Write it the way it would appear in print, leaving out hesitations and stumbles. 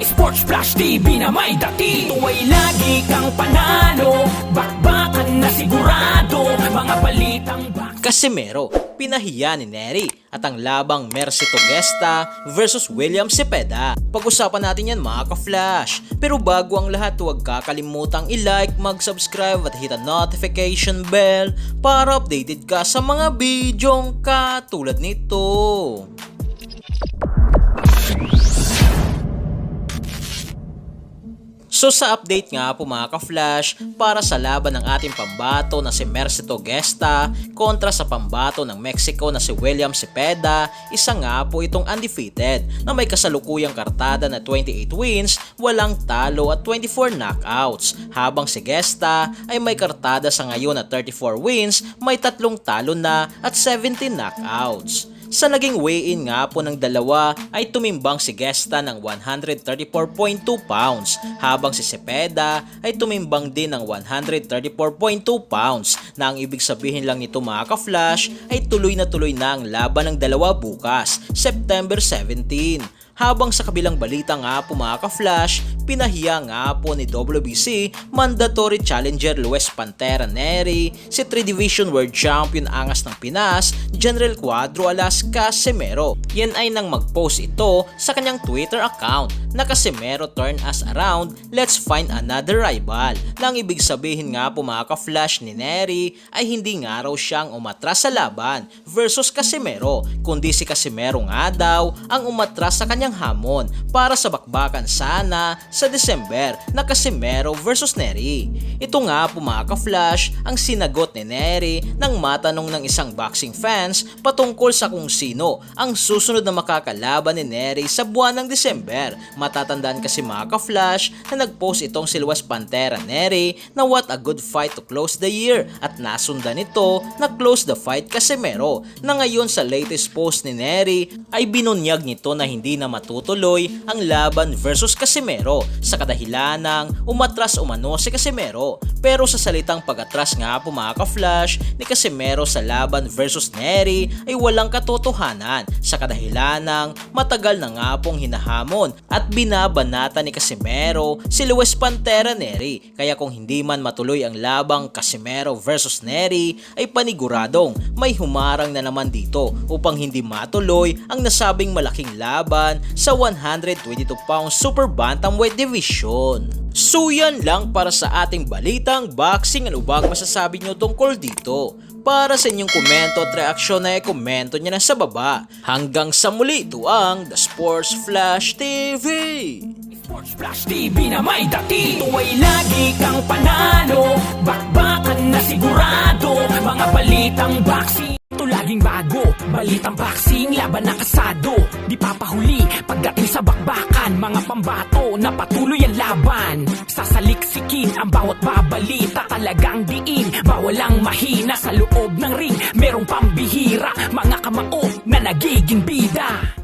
Sports Flash TV na may dati. Tuwa'y lagi kang panalo, bakbakan na sigurado, mga balitang Casimero, pinahiya ni Nery at ang labang Mercy Togesta versus William Cepeda. Pag-usapan natin yan mga ka-flash. Pero bago ang lahat, huwag kakalimutang i-like, mag-subscribe at hit ang notification bell para updated ka sa mga bidyong katulad nito. So sa update nga po mga ka-flash, para sa laban ng ating pambato na si Mercy Togesta kontra sa pambato ng Mexico na si William Cepeda, isa nga po itong undefeated na may kasalukuyang kartada na 28 wins, walang talo at 24 knockouts. Habang si Gesta ay may kartada sa ngayon na 34 wins, may 3 talo na at 17 knockouts. Sa naging weigh-in nga po ng dalawa ay tumimbang si Gesta ng 134.2 pounds habang si Cepeda ay tumimbang din ng 134.2 pounds na ang ibig sabihin lang nito mga ka-flash ay tuloy na ang laban ng dalawa bukas, September 17. Habang sa kabilang balita nga po mga ka-flash, pinahiya nga po ni WBC mandatory challenger Luis Pantera Nery si 3 Division World Champion angas ng Pinas, General Cuadro Alas Casimero. Yan ay nang mag-post ito sa kanyang Twitter account na Casimero turn us around, let's find another rival. Nang ibig sabihin nga po mga ka-flash ni Nery ay hindi nga raw siyang umatras sa laban versus Casimero, kundi si Casimero nga daw ang umatras sa kanyang hamon para sa bakbakan sana sa December na Casimero versus Nery. Ito nga po mga ka-flash ang sinagot ni Nery nang matanong ng isang boxing fans patungkol sa kung sino ang susunod na makakalaban ni Nery sa buwan ng December. Matatandaan kasi mga ka-flash na nag-post itong si Luis Pantera Nery na what a good fight to close the year at nasundan ito na close the fight Casimero, na ngayon sa latest post ni Nery ay binunyag nito na hindi na matutuloy ang laban versus Casimero sa kadahilanang umatras umano si Casimero. Pero sa salitang pag-atras nga po mga ka-flash ni Casimero sa laban versus Nery ay walang katotohanan sa kadahilanang matagal na nga pong hinahamon at binabanata ni Casimero si Luis Pantera Nery. Kaya kung hindi man matuloy ang labang Casimero versus Nery ay paniguradong may humarang na naman dito upang hindi matuloy ang nasabing malaking laban sa 122 pounds super bantamweight division. So yan lang para sa ating balitang boxing. Ano ba ang masasabi nyo tungkol dito? Para sa inyong komento at reaksyon ay komento nyo na sa baba. Hanggang sa muli, ito ang The Sports Flash TV. Sports Flash TV na may dati. Tuwa'y lagi kang panalo, bakbakan na sigurado, mga balitang boxing. Ito laging bago, balitang boxing, laban na kasado. Di papahuli pagdating sa bakbakan, mga pambato na patuloy ang laban. Sasaliksikin ang bawat babalita, talagang diin, bawal ang mahina sa loob ng ring. Merong pambihira, mga kamao na nagiging bida.